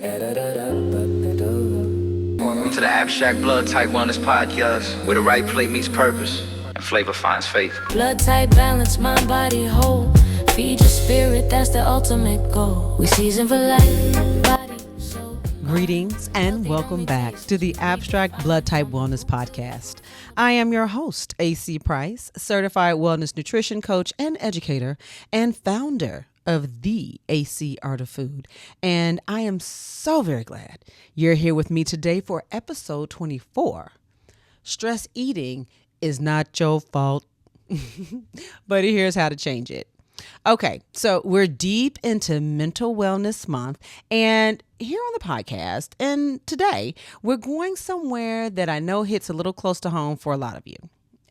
Welcome to the Abstract Blood Type Wellness Podcast, where the right play meets purpose and flavor finds faith. Blood type balance, mind, body, whole. Feed your spirit, that's the ultimate goal. We season for life, body, soul. Greetings and welcome back to the Abstract Blood Type Wellness Podcast. I am your host, AC Price, certified wellness nutrition coach and educator, and founder of the AC Art of Food. And I am so very glad you're here with me today for episode 24. Stress eating is not your fault, but here's how to change it. Okay, so we're deep into Mental Wellness Month, and here on the podcast, and today, we're going somewhere that I know hits a little close to home for a lot of you,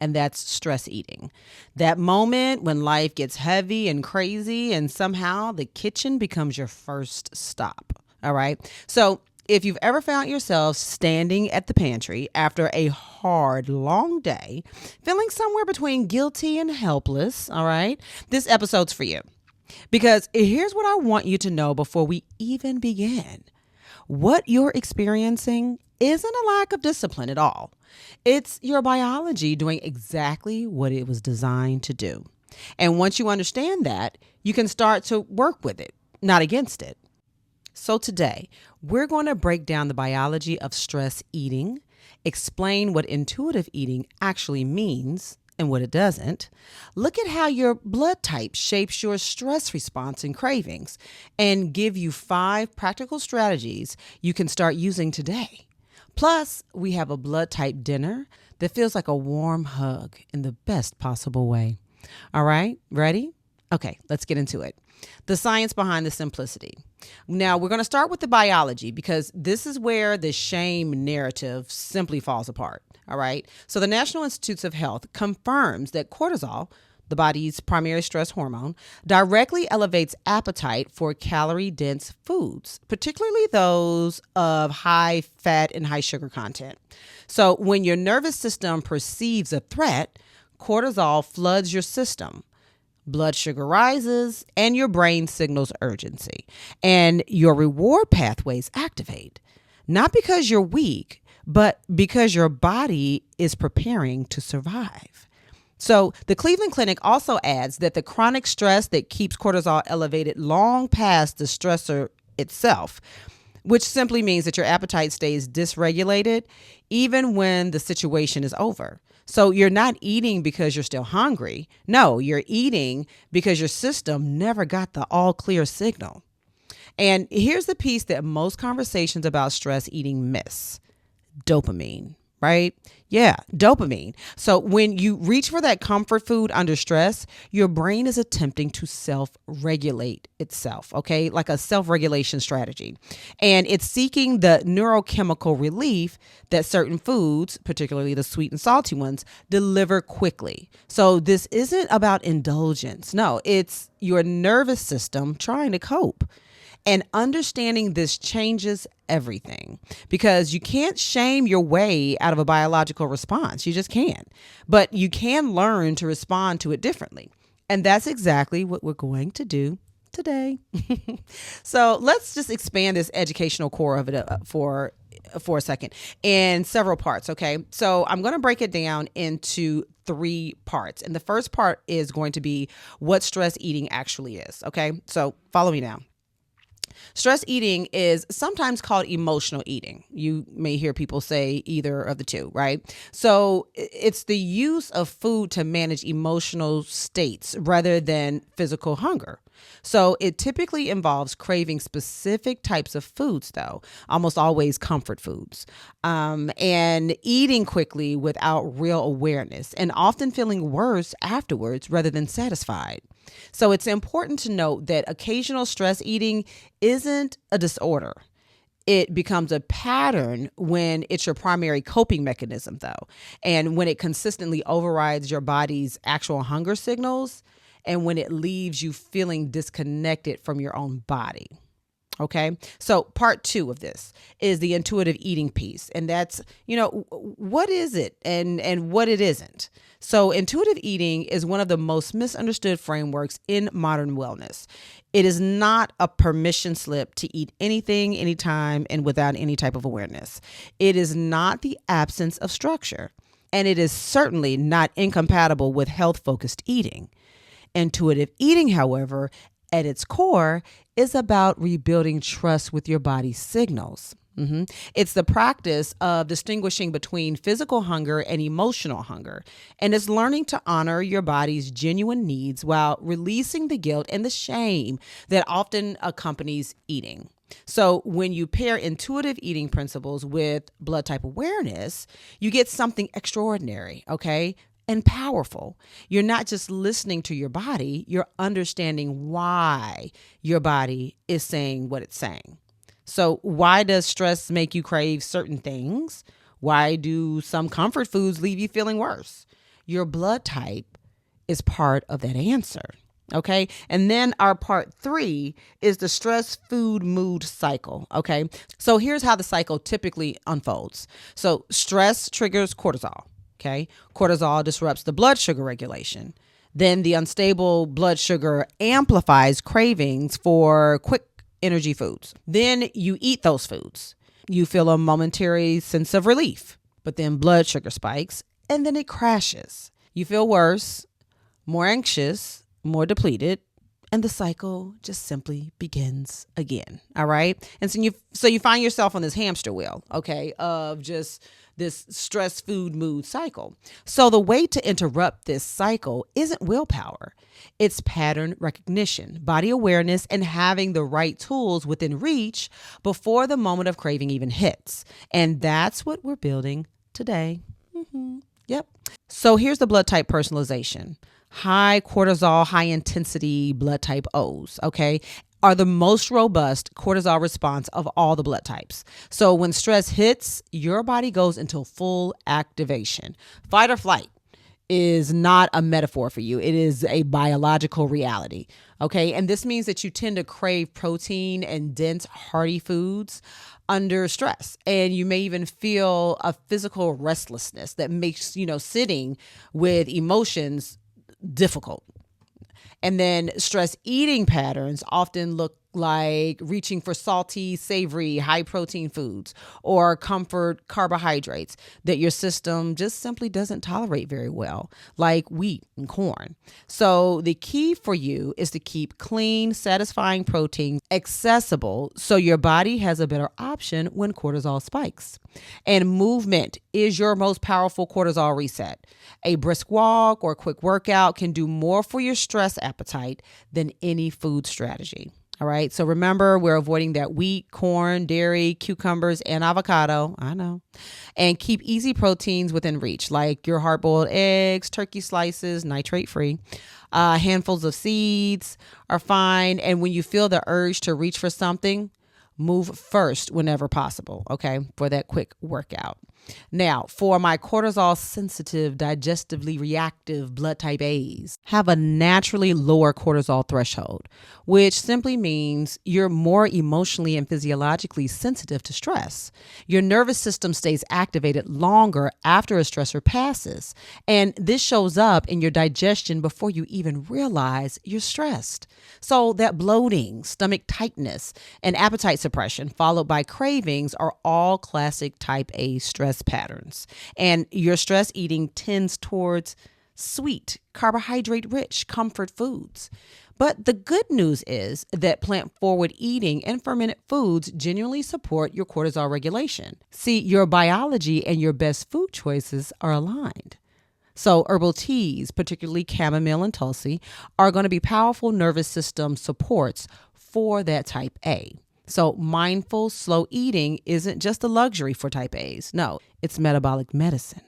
and that's stress eating. That moment when life gets heavy and crazy, and somehow the kitchen becomes your first stop, all right? So if you've ever found yourself standing at the pantry after a hard, long day, feeling somewhere between guilty and helpless, all right, this episode's for you. Because here's what I want you to know before we even begin. What you're experiencing isn't a lack of discipline at all. It's your biology doing exactly what it was designed to do. And once you understand that, you can start to work with it, not against it. So today, we're going to break down the biology of stress eating, explain what intuitive eating actually means and what it doesn't, look at how your blood type shapes your stress response and cravings, and give you 5 practical strategies you can start using today. Plus, we have a blood type dinner that feels like a warm hug in the best possible way. All right, ready? Okay, let's get into it. The science behind the simplicity. Now, we're going to start with the biology because this is where the shame narrative simply falls apart. All right. So the National Institutes of Health confirms that cortisol, the body's primary stress hormone, directly elevates appetite for calorie-dense foods, particularly those of high fat and high sugar content. So when your nervous system perceives a threat, cortisol floods your system. Blood sugar rises and your brain signals urgency, and your reward pathways activate, not because you're weak, but because your body is preparing to survive. So the Cleveland Clinic also adds that the chronic stress that keeps cortisol elevated long past the stressor itself, which simply means that your appetite stays dysregulated even when the situation is over. So you're not eating because you're still hungry. No, you're eating because your system never got the all clear signal. And here's the piece that most conversations about stress eating miss: dopamine, right? Yeah, dopamine. So when you reach for that comfort food under stress, your brain is attempting to self-regulate itself, okay? Like a self-regulation strategy. And it's seeking the neurochemical relief that certain foods, particularly the sweet and salty ones, deliver quickly. So this isn't about indulgence. No, it's your nervous system trying to cope. And understanding this changes everything, because you can't shame your way out of a biological response. You just can't. But you can learn to respond to it differently. And that's exactly what we're going to do today. So let's just expand this educational core of it for a second in several parts. Okay. So I'm going to break it down into 3 parts. And the first part is going to be what stress eating actually is. Okay. So follow me now. Stress eating is sometimes called emotional eating. You may hear people say either of the two, right? So it's the use of food to manage emotional states rather than physical hunger. So it typically involves craving specific types of foods, though, almost always comfort foods, and eating quickly without real awareness, and often feeling worse afterwards rather than satisfied. So it's important to note that occasional stress eating isn't a disorder. It becomes a pattern when it's your primary coping mechanism, though, and when it consistently overrides your body's actual hunger signals, and when it leaves you feeling disconnected from your own body. Okay. So part 2 of this is the intuitive eating piece. And that's, what is it and what it isn't. So intuitive eating is one of the most misunderstood frameworks in modern wellness. It is not a permission slip to eat anything, anytime, and without any type of awareness. It is not the absence of structure. And it is certainly not incompatible with health-focused eating. Intuitive eating, however, at its core, is about rebuilding trust with your body's signals. It's the practice of distinguishing between physical hunger and emotional hunger. And it's learning to honor your body's genuine needs while releasing the guilt and the shame that often accompanies eating. So when you pair intuitive eating principles with blood type awareness, you get something extraordinary, okay? And powerful. You're not just listening to your body, you're understanding why your body is saying what it's saying. So why does stress make you crave certain things? Why do some comfort foods leave you feeling worse? Your blood type is part of that answer. Okay. And then our part 3 is the stress food mood cycle. Okay. So here's how the cycle typically unfolds. So stress triggers cortisol. Okay. Cortisol disrupts the blood sugar regulation. Then the unstable blood sugar amplifies cravings for quick energy foods. Then you eat those foods. You feel a momentary sense of relief, but then blood sugar spikes and then it crashes. You feel worse, more anxious, more depleted, and the cycle just simply begins again. All right. And so you find yourself on this hamster wheel, okay, of just this stress food mood cycle. So the way to interrupt this cycle isn't willpower. It's pattern recognition, body awareness, and having the right tools within reach before the moment of craving even hits. And that's what we're building today. Yep. So here's the blood type personalization. High cortisol, high intensity blood type O's, okay, are the most robust cortisol response of all the blood types. So when stress hits, your body goes into full activation. Fight or flight is not a metaphor for you. It is a biological reality. Okay. And this means that you tend to crave protein and dense, hearty foods under stress. And you may even feel a physical restlessness that makes, sitting with emotions difficult. And then stress eating patterns often look like reaching for salty, savory, high protein foods or comfort carbohydrates that your system just simply doesn't tolerate very well, like wheat and corn. So the key for you is to keep clean, satisfying protein accessible so your body has a better option when cortisol spikes. And movement is your most powerful cortisol reset. A brisk walk or quick workout can do more for your stress appetite than any food strategy. All right. So remember, we're avoiding that wheat, corn, dairy, cucumbers, and avocado. I know. And keep easy proteins within reach, like your hard-boiled eggs, turkey slices, nitrate-free. Handfuls of seeds are fine. And when you feel the urge to reach for something, move first whenever possible, okay, for that quick workout. Now, for my cortisol sensitive, digestively reactive blood type A's, have a naturally lower cortisol threshold, which simply means you're more emotionally and physiologically sensitive to stress. Your nervous system stays activated longer after a stressor passes, and this shows up in your digestion before you even realize you're stressed. So that bloating, stomach tightness, and appetite suppression followed by cravings are all classic type A stress patterns. And your stress eating tends towards sweet, carbohydrate-rich comfort foods. But the good news is that plant-forward eating and fermented foods genuinely support your cortisol regulation. See, your biology and your best food choices are aligned. So herbal teas, particularly chamomile and tulsi, are going to be powerful nervous system supports for that type A. So mindful, slow eating isn't just a luxury for type A's. No, it's metabolic medicine.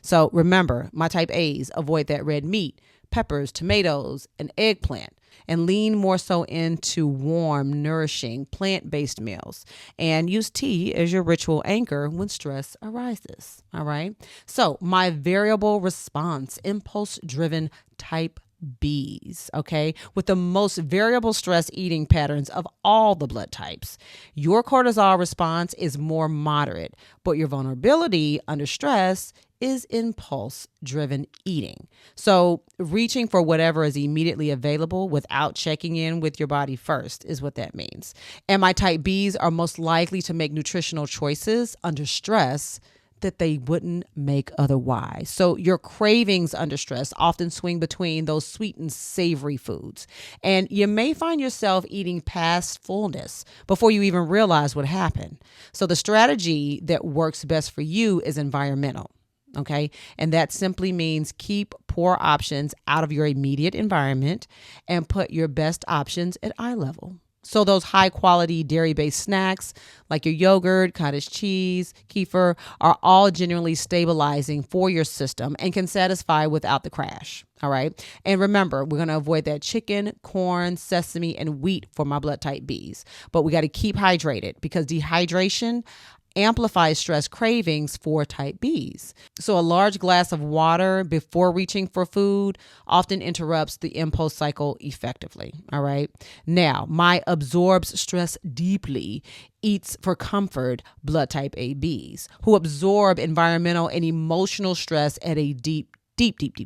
So remember, my type A's avoid that red meat, peppers, tomatoes, and eggplant, and lean more so into warm, nourishing, plant-based meals. And use tea as your ritual anchor when stress arises. All right. So my variable response, impulse-driven type Bs, okay, with the most variable stress eating patterns of all the blood types. Your cortisol response is more moderate, but your vulnerability under stress is impulse-driven eating. So reaching for whatever is immediately available without checking in with your body first is what that means. And my type Bs are most likely to make nutritional choices under stress that they wouldn't make otherwise. So your cravings under stress often swing between those sweet and savory foods. And you may find yourself eating past fullness before you even realize what happened. So the strategy that works best for you is environmental. Okay. And that simply means keep poor options out of your immediate environment and put your best options at eye level. So those high quality dairy-based snacks like your yogurt, cottage cheese, kefir are all genuinely stabilizing for your system and can satisfy without the crash. All right. And remember, we're going to avoid that chicken, corn, sesame, and wheat for my blood type Bs. But we got to keep hydrated because dehydration amplifies stress cravings for type Bs. So a large glass of water before reaching for food often interrupts the impulse cycle effectively. All right. Now, my absorbs stress deeply eats for comfort blood type ABs who absorb environmental and emotional stress at a deep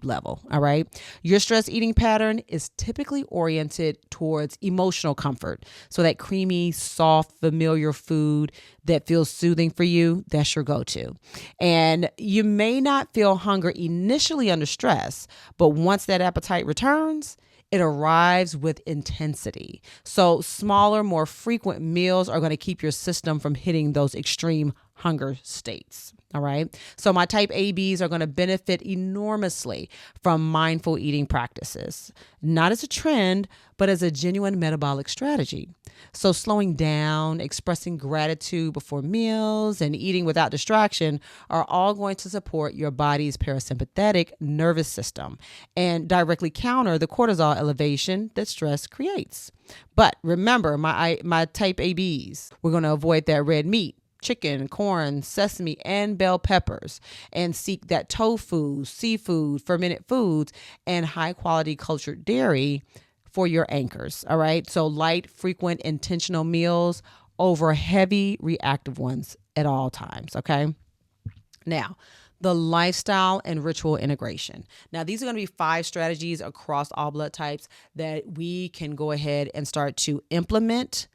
level. All right. Your stress eating pattern is typically oriented towards emotional comfort. So that creamy, soft, familiar food that feels soothing for you, that's your go-to. And you may not feel hunger initially under stress, but once that appetite returns, it arrives with intensity. So smaller, more frequent meals are going to keep your system from hitting those extreme hunger states. All right. So my type ABs are going to benefit enormously from mindful eating practices, not as a trend, but as a genuine metabolic strategy. So slowing down, expressing gratitude before meals, and eating without distraction are all going to support your body's parasympathetic nervous system and directly counter the cortisol elevation that stress creates. But remember, my type ABs, we're going to avoid that red meat, chicken, corn, sesame, and bell peppers, and seek that tofu, seafood, fermented foods, and high quality cultured dairy for your anchors. All right. So light, frequent, intentional meals over heavy, reactive ones at all times. Okay. Now, the lifestyle and ritual integration. Now, these are going to be 5 strategies across all blood types that we can go ahead and start to implement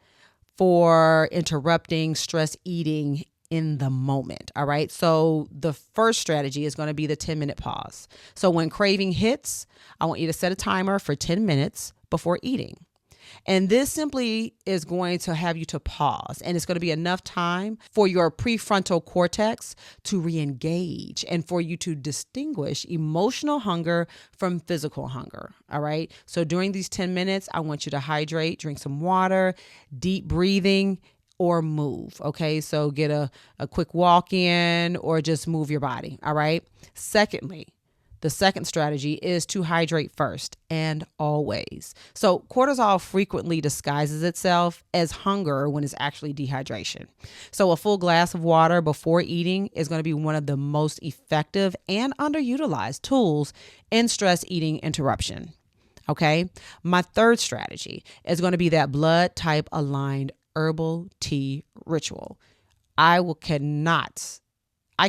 for interrupting stress eating in the moment. All right. So the first strategy is going to be the 10-minute pause. So when craving hits, I want you to set a timer for 10 minutes before eating. And this simply is going to have you to pause, and it's going to be enough time for your prefrontal cortex to re-engage and for you to distinguish emotional hunger from physical hunger. All right. So during these 10 minutes, I want you to hydrate, drink some water, deep breathing, or move. Okay. So get a quick walk in or just move your body. All right. Secondly, the second strategy is to hydrate first and always. So cortisol frequently disguises itself as hunger when it's actually dehydration. So a full glass of water before eating is going to be one of the most effective and underutilized tools in stress eating interruption. Okay. My third strategy is going to be that blood type aligned herbal tea ritual. I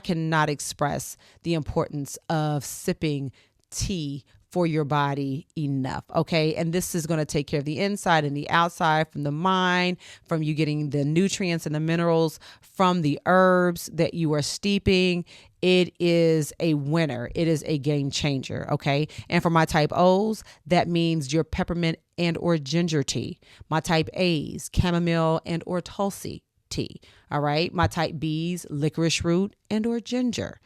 cannot express the importance of sipping tea for your body enough. Okay. And this is going to take care of the inside and the outside, from the mind, from you getting the nutrients and the minerals from the herbs that you are steeping. It is a winner. It is a game changer. Okay. And for my type O's, that means your peppermint and or ginger tea. My type A's, chamomile and or tulsi tea. All right. My type B's, licorice root and or ginger.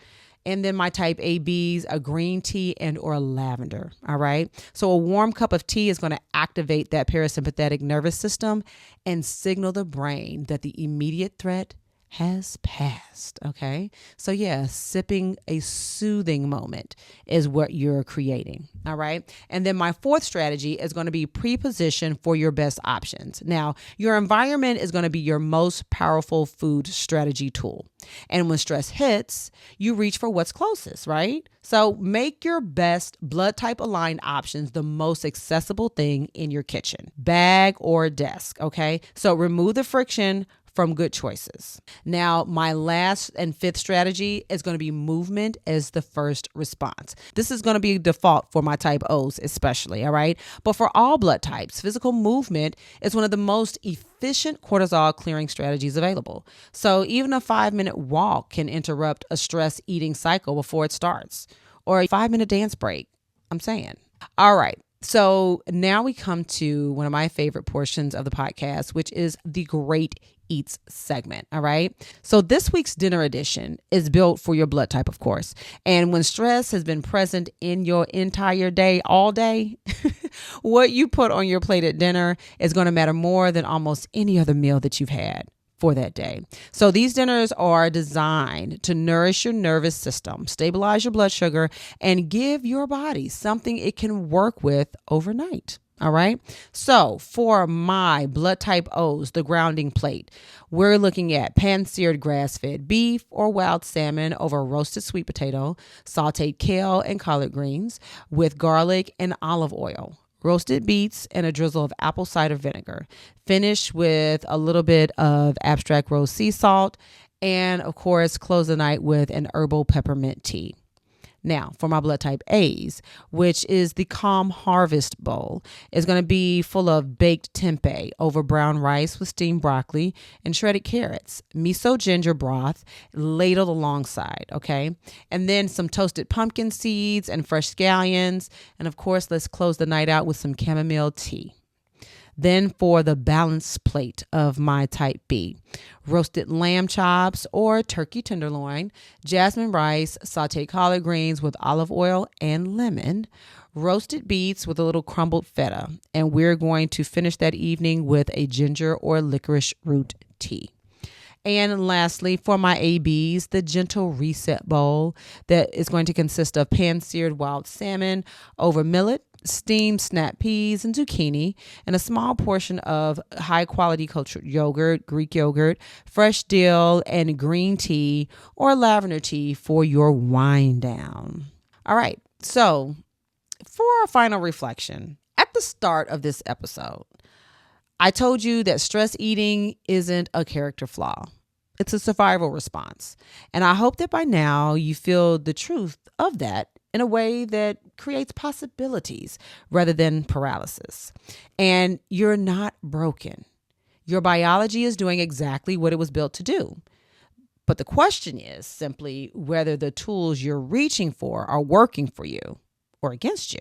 And then my type ABs, a green tea and or lavender. All right. So a warm cup of tea is going to activate that parasympathetic nervous system and signal the brain that the immediate threat has passed. Okay. So yeah, sipping a soothing moment is what you're creating. All right. And then my fourth strategy is going to be pre-position for your best options. Now, your environment is going to be your most powerful food strategy tool. And when stress hits, you reach for what's closest, right? So make your best blood type aligned options the most accessible thing in your kitchen, bag or desk. Okay. So remove the friction from good choices. Now, my last and fifth strategy is going to be movement as the first response. This is going to be default for my type O's especially, all right? But for all blood types, physical movement is one of the most efficient cortisol clearing strategies available. So even a 5-minute walk can interrupt a stress eating cycle before it starts, or a 5-minute dance break, I'm saying. All right. So now we come to one of my favorite portions of the podcast, which is the Great Eats segment. All right. So this week's dinner edition is built for your blood type, of course. And when stress has been present in your entire day, all day, what you put on your plate at dinner is going to matter more than almost any other meal that you've had for that day. So these dinners are designed to nourish your nervous system, stabilize your blood sugar, and give your body something it can work with overnight. All right. So for my blood type O's, the grounding plate, we're looking at pan-seared grass-fed beef or wild salmon over roasted sweet potato, sauteed kale and collard greens with garlic and olive oil, roasted beets, and a drizzle of apple cider vinegar. Finish with a little bit of abstract rose sea salt, and of course, close the night with an herbal peppermint tea. Now, for my blood type A's, which is the Calm Harvest Bowl, is going to be full of baked tempeh over brown rice with steamed broccoli and shredded carrots, miso ginger broth ladled alongside, okay? And then some toasted pumpkin seeds and fresh scallions. And of course, let's close the night out with some chamomile tea. Then for the balanced plate of my type B, roasted lamb chops or turkey tenderloin, jasmine rice, sauteed collard greens with olive oil and lemon, roasted beets with a little crumbled feta. And we're going to finish that evening with a ginger or licorice root tea. And lastly, for my ABs, the gentle reset bowl that is going to consist of pan-seared wild salmon over millet, steamed snap peas and zucchini, and a small portion of high-quality cultured yogurt, Greek yogurt, fresh dill, and green tea or lavender tea for your wind down. All right, so for our final reflection, at the start of this episode, I told you that stress eating isn't a character flaw. It's a survival response. And I hope that by now you feel the truth of that in a way that creates possibilities rather than paralysis. And you're not broken. Your biology is doing exactly what it was built to do. But the question is simply whether the tools you're reaching for are working for you or against you.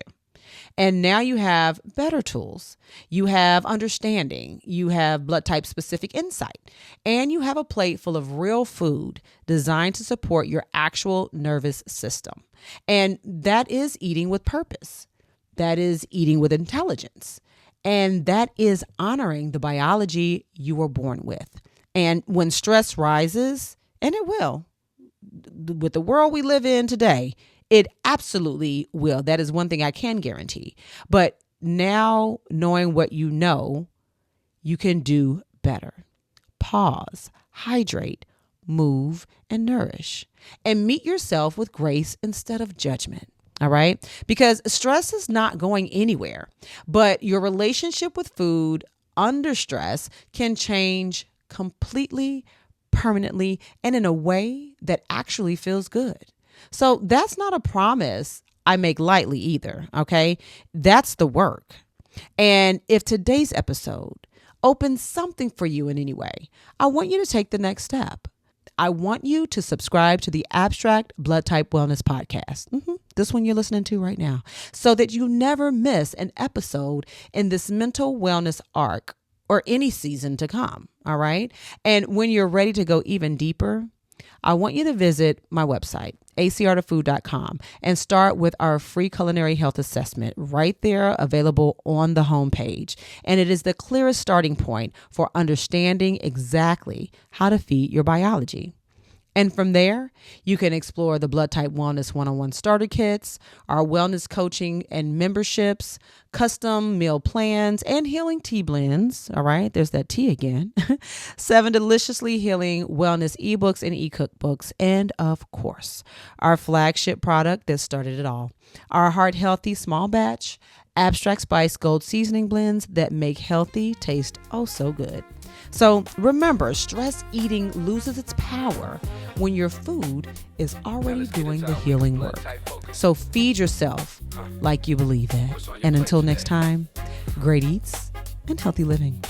And now you have better tools. You have understanding. You have blood type specific insight. And you have a plate full of real food designed to support your actual nervous system. And that is eating with purpose. That is eating with intelligence. And that is honoring the biology you were born with. And when stress rises, and it will, with the world we live in today, it absolutely will. That is one thing I can guarantee. But now, knowing what you know, you can do better. Pause, hydrate, move, and nourish. And meet yourself with grace instead of judgment. All right? Because stress is not going anywhere. But your relationship with food under stress can change completely, permanently, and in a way that actually feels good. So that's not a promise I make lightly either, okay? That's the work. And if today's episode opens something for you in any way, I want you to take the next step. I want you to subscribe to the Abstract Blood Type Wellness Podcast, this one you're listening to right now, so that you never miss an episode in this mental wellness arc or any season to come, all right? And when you're ready to go even deeper, I want you to visit my website, acrtofood.com, and start with our free culinary health assessment right there, available on the homepage. And it is the clearest starting point for understanding exactly how to feed your biology. And from there, you can explore the Blood Type Wellness one-on-one starter kits, our wellness coaching and memberships, custom meal plans, and healing tea blends. All right, there's that tea again. 7 deliciously healing wellness ebooks and e-cookbooks. And of course, our flagship product that started it all, our heart healthy small batch abstract spice gold seasoning blends that make healthy taste oh so good. So remember, stress eating loses its power when your food is already doing the healing work. So feed yourself like you believe that. And until next time, great eats and healthy living.